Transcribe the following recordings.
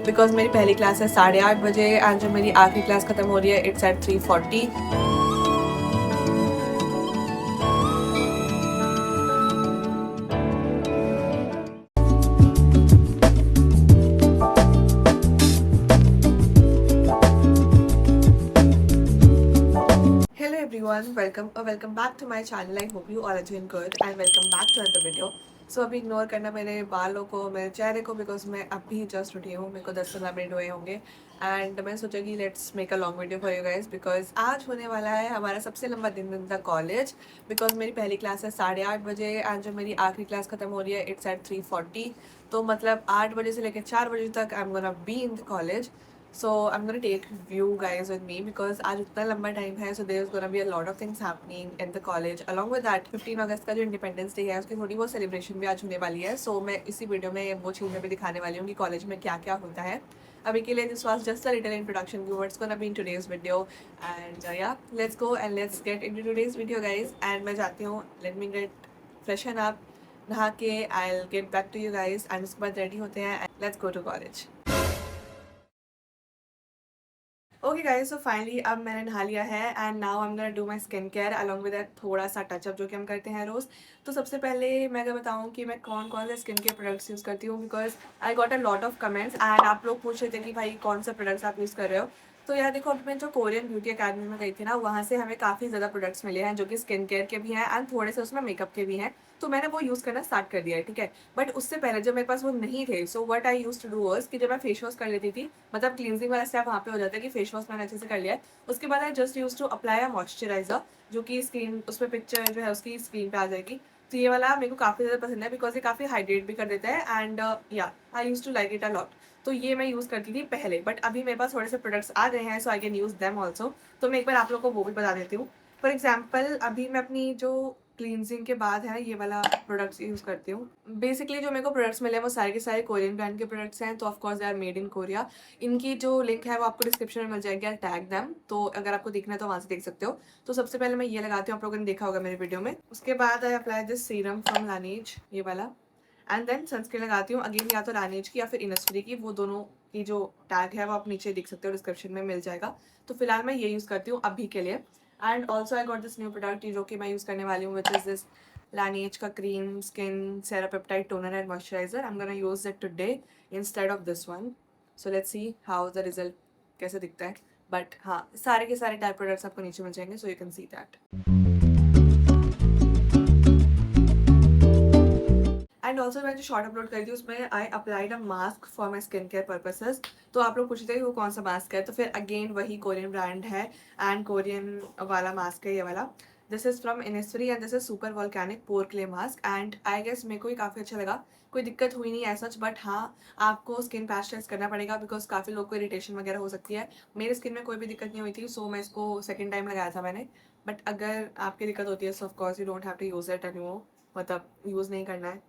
Because मेरी पहली class है 8:30 बजे एंड जो मेरी आखिरी क्लास खत्म हो रही है it's eight 3:40। Hello everyone, welcome back to my channel. I hope you all are doing good and welcome back to another video. So अभी इग्नोर करना मेरे बालों को, मेरे चेहरे को, बिकॉज मैं अभी जस्ट उठी हूँ, मेरे को 10-15 मिनट हुए होंगे एंड मैं सोचा कि let's make a long video for you guys because आज होने वाला है हमारा सबसे लंबा दिन इन द कॉलेज। बिकॉज मेरी पहली क्लास है 8:30 बजे एंड जो मेरी आखिरी क्लास खत्म हो रही है इट्स एट 3:40। तो मतलब 8 बजे से लेकर 4 बजे तक आई am gonna be in the college. So I'm gonna take you guys with me because आज उतना लंबा टाइम है, so there's gonna be a lot of things happening in the college. Along with that 15 अगस्त का जो independence day है उसकी थोड़ी बहुत सेलिब्रेशन भी आज होने वाली है। so मैं इसी वीडियो में वो चीज़ें भी दिखाने वाली हूँ कि कॉलेज में क्या क्या होता है। अभी के लिए this was just a little introduction to what's gonna be in today's video and yeah let's go and let's get into today's video guys. And मैं जाती हूँ, let me get freshen up, नहा के I will get back to you guys and उसके बाद ready होते हैं and let's go to college. Okay guys, so finally अब मैंने नहा लिया है and now I am gonna do my skin care along with that थोड़ा सा टचअप जो कि हम करते हैं रोज़। तो सबसे पहले मैं अगर बताऊं कि मैं कौन कौन से स्किन केयर प्रोडक्ट्स यूज़ करती हूँ because I got a lot of comments and आप लोग पूछ रहे थे कि भाई कौन सा प्रोडक्ट्स आप यूज़ कर रहे हो। तो यार देखो, अभी मैं जो कोरियन ब्यूटी अकेडमी में गई थी ना, वहाँ से हमें काफ़ी ज़्यादा प्रोडक्ट्स मिले हैं जो कि स्किन केयर के भी हैं एंड थोड़े से उसमें मेकअप के भी हैं। तो मैंने वो यूज़ करना स्टार्ट कर दिया है, ठीक है। बट उससे पहले जब मेरे पास वो नहीं थे, so what I used to do was कि जब मैं फेस वॉश कर लेती थी, मतलब क्लींजिंग वाला स्टेप वहाँ पे हो जाता है कि फेस वॉश मैंने अच्छे से कर लिया है, उसके बाद I just use to apply a moisturizer जो कि स्क्रीन उस पर पिक्चर जो है उसकी स्क्रीन पे आ जाएगी। तो ये वाला मेरे को काफ़ी ज़्यादा पसंद है बिकॉज ये काफ़ी हाइड्रेट भी कर देता है and yeah I use to like it a lot. तो ये मैं यूज़ करती थी पहले, बट अभी मेरे पास थोड़े से प्रोडक्ट्स आ गए हैं so I can use them also. तो मैं एक बार आप लोग को वो भी बता देती हूँ। फॉर एग्जाम्पल अभी मैं अपनी जो क्लींजिंग के बाद है ये वाला प्रोडक्ट्स यूज़ करती हूँ। बेसिकली जो मेरे को प्रोडक्ट्स मिले हैं वो सारे के सारे कोरियन ब्रांड के प्रोडक्ट्स हैं, तो of course they are made in Korea. इनकी जो लिंक है वो आपको डिस्क्रिप्शन में मिल जाएगी, आई टैग दैम, तो अगर आपको देखना है तो वहाँ से देख सकते हो। तो सबसे पहले मैं ये लगाती हूँ, आप लोगों ने देखा होगा मेरे वीडियो में। उसके बाद I apply this serum from Laneige, ये वाला, एंड देन सनस्क्रीन लगाती हूँ अगेन या तो लानेज की या फिर इनस्फ्री की, वो दोनों की जो टैग है वो आप नीचे देख सकते हो, डिस्क्रिप्शन में मिल जाएगा। तो फिलहाल मैं ये यूज़ करती हूँ अभी के लिए। And also I got this new product जो कि मैं यूज़ करने वाली हूँ विच इज़ दिस लानेज का cream skin cerapeptide toner and moisturiser. I am gonna use it today instead of this one. So let's see how the result कैसे दिखता है। बट हाँ, सारे के सारे टाइप प्रोडक्ट्स आपको नीचे मिल जाएंगे, so you can see that. And also मैं जो शॉर्ट अपलोड करी थी उसमें I applied a mask for my skin care purposes. तो आप लोग पूछते थे वो कौन सा मास्क है, तो फिर अगेन वही कोरियन ब्रांड है एंड कोरियन वाला मास्क है ये वाला। This is from Innisfree and this is super volcanic pore clay mask and I guess मेरे को ये काफ़ी अच्छा लगा। कोई दिक्कत हुई नहीं एज सच, बट हाँ आपको स्किन पैच टेस्ट करना पड़ेगा बिकॉज काफ़ी लोग को इरिटेशन वगैरह हो सकती है। मेरे स्किन में कोई भी दिक्कत नहीं हुई थी, सो मैं इसको सेकेंड टाइम लगाया था मैंने। बट अगर आपकी दिक्कत होती है so of course you don't have to use it anymore, मतलब यूज़ नहीं करना है,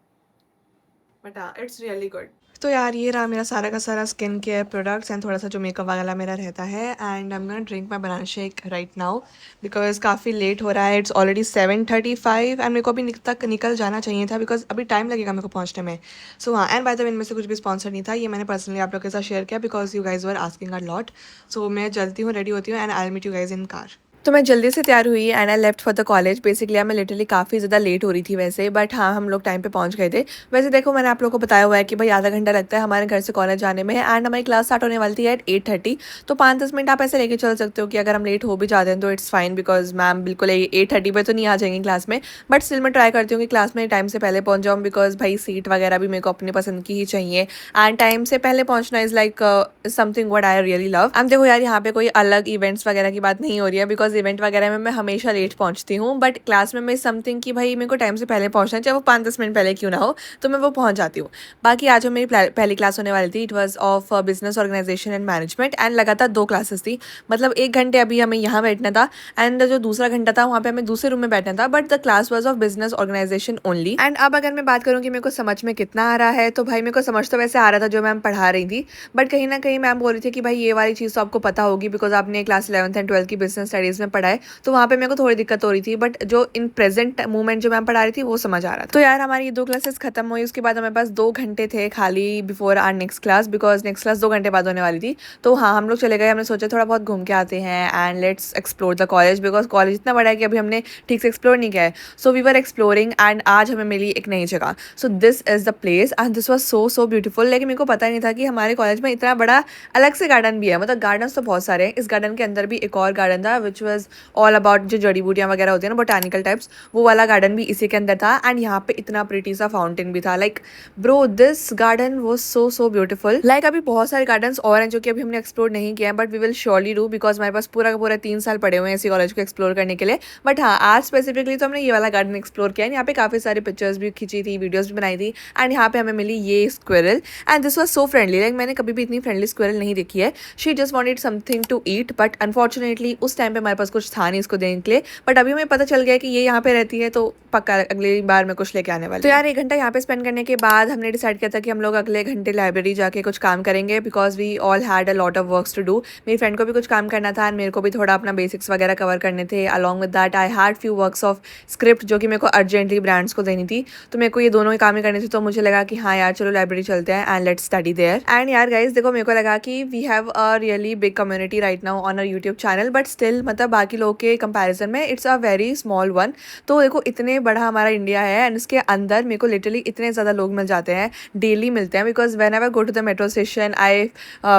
बट हाँ इट्स रियली गुड। तो यार ये रहा मेरा सारा का सारा स्किन केयर प्रोडक्ट्स एंड थोड़ा सा जो मेकअप वाला मेरा रहता है and I am gonna drink my banana shake right now because काफ़ी लेट हो रहा है, इट्स ऑलरेडी 7:35 एंड मेरे को अभी तक निकल जाना चाहिए था बिकॉज अभी टाइम लगेगा मेरे को पहुंचने में। सो हाँ, एंड बाय द वे इनमें से कुछ भी स्पॉन्सर नहीं था, ये मैंने पर्सनली आप लोग के साथ शेयर किया because you guys were asking a lot. So मैं जल्दी हूँ, रेडी होती हूँ and I will meet you guys in car. तो मैं जल्दी से तैयार हुई and I left for the college. Basically मैं लिटरली काफ़ी ज़्यादा लेट हो रही थी वैसे, बट हाँ हम लोग टाइम पे पहुंच गए थे। वैसे देखो मैंने आप लोगों को बताया हुआ है कि भाई आधा घंटा लगता है हमारे घर से कॉलेज जाने में एंड हमारी क्लास स्टार्ट होने वाली थी एट 8:30। तो 5-10 मिनट आप ऐसे लेके चल सकते हो कि अगर हम लेट हो भी जाते हैं तो इट्स फाइन बिकॉज मैम बिल्कुल 8:30 पे तो नहीं आ जाएंगी क्लास में। बट स्टिल मैं ट्राई करती हूँ कि क्लास में टाइम से पहले पहुँच जाऊँ बिकॉज भाई सीट वगैरह भी मेरे को अपनी पसंद की ही चाहिए एंड टाइम से पहले पहुँचना is like something what I really love. अब देखो यार, यहाँ पे कोई अलग इवेंट्स वगैरह की बात नहीं हो रही है बिकॉज इवेंट वगैरह में मैं हमेशा लेट पहुंचती हूँ, बट क्लास में मैं समथिंग कि भाई मेरे को टाइम से पहले पहुंचना है, चाहे वो 5-10 मिनट पहले क्यों ना हो, तो मैं वो पहुंच जाती हूँ। बाकी आज जो मेरी पहली क्लास होने वाली थी it was of business organization and management and लगातार 2 क्लासेस थी, मतलब 1 घंटे अभी हमें यहाँ बैठना था एंड जो दूसरा घंटा था वहाँ पे हमें दूसरे रूम में बैठना था, but the class was of business organization only. And अब अगर मैं बात करूँ कि मेरे को समझ में कितना आ रहा है, तो भाई मेरे को समझ तो वैसे आ रहा था जो मैम पढ़ा रही थी, बट कहीं ना कहीं मैम बोल रही थी कि भाई ये वाली चीज़ तो आपको पता होगी बिकॉज आपने क्लास 11th एंड 12th की बिजनेस स्टडीज़ कॉलेज में पढ़ा है, तो वहाँ पे मेरे को थोड़ी दिक्कत हो रही थी, बट जो इन प्रेजेंट मोमेंट जो मैम पढ़ा रही थी वो समझ आ रहा था। तो यार हमारी ये 2 क्लासेस खत्म हुई, उसके बाद हमारे पास 2 घंटे थे खाली before our next class, because next class 2 घंटे बाद होने वाली थी। तो हाँ, हम लोग चले गए, हमने सोचा थोड़ा बहुत घूम के आते हैं and let's explore the college, because college इतना बड़ा है कि अभी हमने ठीक से एक्सप्लोर नहीं किया है। So we were exploring and आज हमें मिली एक नई जगह। So this is the place and this was so beautiful. लेकिन मेरे को पता ही नहीं था कि हमारे कॉलेज में इतना बड़ा अलग से गार्डन भी है। मतलब गार्डन्स तो बहुत सारे हैं, इस गार्डन के अंदर भी एक और गार्डन था विच वॉज ऑल अबाउट जो जड़ी बूटियाँ वगैरह होती है ना, बोटानिकल टाइप्स, वो वाला गार्डन भी इसी के अंदर था। एंड यहाँ पे इतना प्रिटी सा फाउंटेन भी था। Like bro, this garden was so beautiful. Like अभी बहुत सारे गार्डन्स और हैं जो कि अभी हमने एक्सप्लोर नहीं किया है, but we will surely do, because हमारे पास पूरा का पूरा 3 साल पड़े हुए हैं इसी कॉलेज को एक्सप्लोर करने के लिए। बट हाँ, आज स्पेसिफिकली तो हमने ये वाला गार्डन एक्सप्लोर किया है। यहाँ पे काफ़ी सारी पिक्चर्स भी खींची थी, वीडियोस भी बनाई थी। एंड यहाँ पे हमें मिली ये squirrel and this was so friendly. Like मैंने कभी भी इतनी फ्रेंडली स्क्विरल नहीं देखी है। She just wanted something to eat, but unfortunately उस टाइम पे हमारे पास कुछ था नहीं इसको देने के लिए। बट अभी हमें पता चल गया कि ये यहाँ पे रहती है, तो पक्का अगली बार मैं कुछ लेके आने वाली। तो यार 1 घंटा यहाँ पे स्पेंड करने के बाद हमने डिसाइड किया था कि हम लोग अगले घंटे लाइब्रेरी जाके कुछ काम करेंगे, because we all had a lot of works to do. मेरी फ्रेंड को भी कुछ काम करना था एंड मेरे को भी थोड़ा अपना बेसिक्स वगैरह कवर करने थे। Along with that I had few works of script जो कि मेरे को अर्जेंटली ब्रांड्स को देनी थी, तो मेरे को ये दोनों ही काम ही करने थे। तो मुझे लगा कि हाँ यार चलो लाइब्रेरी चलते हैं and let's study there. And यार गाइज देखो, मेरे को लगा कि we have a really big community right now on our YouTube channel, but still मतलब बाकी लोगों के कंपैरिजन में it's a very small one. तो देखो इतने बड़ा हमारा इंडिया है एंड इसके अंदर मेरे को लिटरली इतने ज़्यादा लोग मिल जाते हैं, डेली मिलते हैं। Because whenever go to the metro station I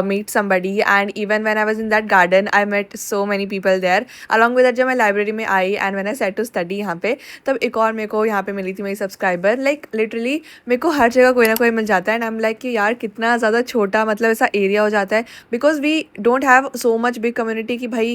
meet somebody and even when I was in that garden I met so many people there. Along with that जब मैं लाइब्रेरी में आई and when I set to study यहाँ पे, तब एक और मेरे को यहाँ पे मिली थी मेरी सब्सक्राइबर। लाइक लिटरली मेरे को हर जगह कोई ना कोई मिल जाता है एंड आई एम लाइक कि यार कितना ज़्यादा छोटा मतलब ऐसा एरिया हो जाता है, because we don't have so much big community कि भाई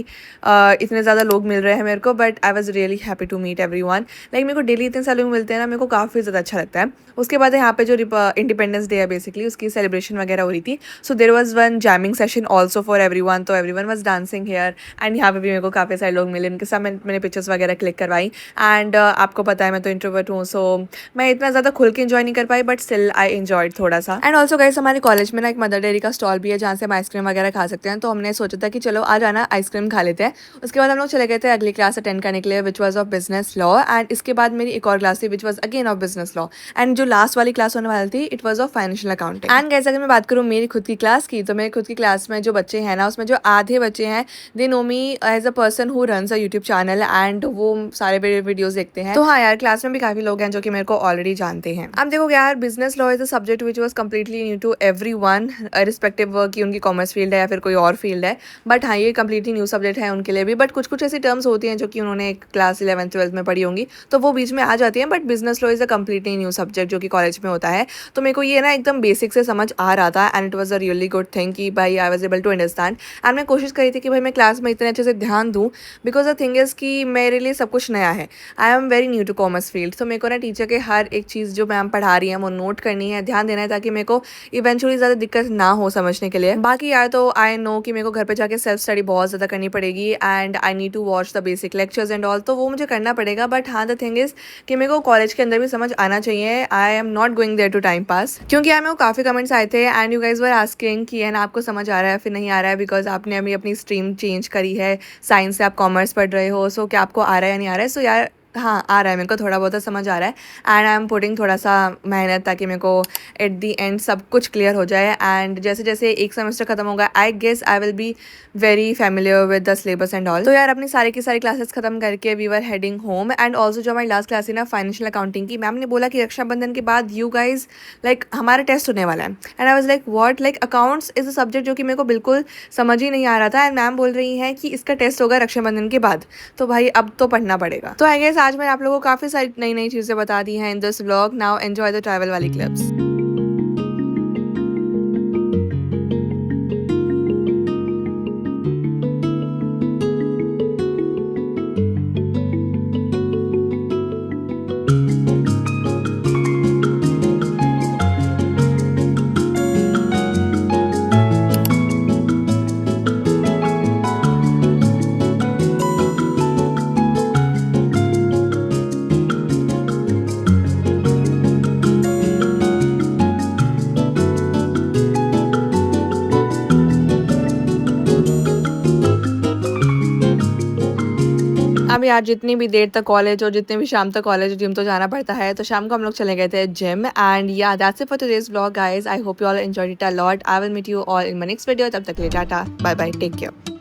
इतने ज़्यादा लोग मिल रहे हैं मेरे को। But I was really happy to meet everyone. Like मेरे को डेली इतने सारे लोग मिलते हैं ना, मेरे को काफ़ी ज़्यादा अच्छा लगता है। उसके बाद यहाँ पे जो इंडिपेंडेंस डे है बेसिकली उसकी सेलिब्रेशन वगैरह हो रही थी। So there was one jamming session also for everyone, तो everyone was dancing here and यहाँ पे भी मेरे को काफ़ी सारे लोग मिले, उनके साथ मैंने पिक्चर्स वगैरह क्लिक करवाई। एंड आपको पता है मैं तो इंट्रोवर्ट हूँ, सो मैं इतना ज़्यादा खुल के इन्जॉय नहीं कर पाई, बट स्टिल आई एन्जॉयड थोड़ा सा। एंड ऑल्सो गाइस हमारे कॉलेज में ना एक मदर डेयरी का स्टॉल भी है जहाँ से हम आइसक्रीम वगैरह खा सकते हैं। तो हमने सोचा था कि चलो आज आना आइसक्रीम खा लेते हैं। उसके बाद हम लोग चले गए थे अगली क्लास अटेंड करने के लिए which was of business law. And इसके बाद मेरी एक और क्लास थी which was again of business law. And जो लास्ट वाली क्लास होने वाली थी it was of financial accounting. And guys अगर मैं बात करूँ मेरी खुद की क्लास की, तो मेरी खुद की क्लास में जो बच्चे हैं ना, उसमें जो आधे बच्चे हैं they know me as a person who runs a YouTube channel and वो सारे मेरे वीडियोस देखते हैं। तो हाँ यार क्लास में भी काफ़ी लोग हैं जो कि मेरे को ऑलरेडी जानते हैं। अब देखो यार, business law is a subject which was completely new to everyone, respective कि उनकी कॉमर्स फील्ड है या फिर कोई और फील्ड है। बट हाँ, ये कम्प्लीटली न्यू सब्जेक्ट है उनके लिए भी। बट कुछ कुछ ऐसी टर्म्स होती हैं जो कि उन्होंने क्लास 11th 12th में पढ़ी होंगी, तो वो बीच में आ जाती हैं। But business law is a completely new subject जो कि कॉलेज में होता है। तो मेरे को ये ना एकदम बेसिक से समझ आ रहा था and it was a really good thing कि भाई I was able to understand. And मैं कोशिश करी थी कि भाई मैं क्लास में इतने अच्छे से ध्यान दूँ, बिकॉज द थिंग इज़ कि मेरे लिए सब कुछ नया है। I am very new to commerce field, तो मेरे को ना टीचर के हर एक चीज़ जो मैम पढ़ा रही है वो नोट करनी है, ध्यान देना है, ताकि मेरे को इवेंचुअली ज़्यादा दिक्कत ना हो समझने के लिए। बाकी यार तो आई नो कि मेरे को घर पे जाके सेल्फ स्टडी बहुत ज़्यादा करनी पड़ेगी and I need to watch the basic lectures and all, तो वो मुझे करना पड़ेगा। बट हाँ, द थिंग इज़ कि मेरे को कॉलेज के अंदर भी समझ आना चाहिए। I am not going there to time pass, क्योंकि यार मेरे को काफ़ी कमेंट्स आए थे and you guys were asking कि है ना आपको समझ आ रहा है फिर नहीं आ रहा है, बिकॉज आपने अभी अपनी स्ट्रीम चेंज करी है, साइंस से आप कॉमर्स पढ़ रहे हो, सो क्या आपको आ रहा है या नहीं आ रहा है। सो यार हाँ, आ रहा है, मेरे को थोड़ा बहुत समझ आ रहा है एंड आई एम पुटिंग थोड़ा सा मेहनत ताकि मेरे को एट दी एंड सब कुछ क्लियर हो जाए। एंड जैसे जैसे एक सेमेस्टर खत्म होगा I guess I will be very familiar with the syllabus and all. तो यार अपनी सारी की सारी क्लासेस खत्म करके we were heading home. And also जो हमारी लास्ट क्लास थी ना फाइनेंशियल अकाउंटिंग की, मैम ने बोला कि रक्षाबंधन के बाद यू गाइज लाइक हमारा टेस्ट होने वाला है। And I was like what, like accounts is a subject जो कि मेरे को बिल्कुल समझ ही नहीं आ रहा था। एंड मैम बोल रही हैं कि इसका टेस्ट होगा रक्षाबंधन के बाद, तो भाई अब तो पढ़ना पड़ेगा। तो आई गेस आज मैंने आप लोगों को काफ़ी सारी नई नई चीज़ें बता दी हैं in this vlog. Now enjoy the travel वाली क्लिप्स। में यार जितनी भी देर तक कॉलेज और जितने भी शाम तक कॉलेज जिम तो जाना पड़ता है, तो शाम को हम लोग चले गए थे gym. And yeah that's it for today's vlog guys. I hope you all enjoyed it a lot. I will meet you all in my next video. तब तक के लिए tata, bye bye, take care.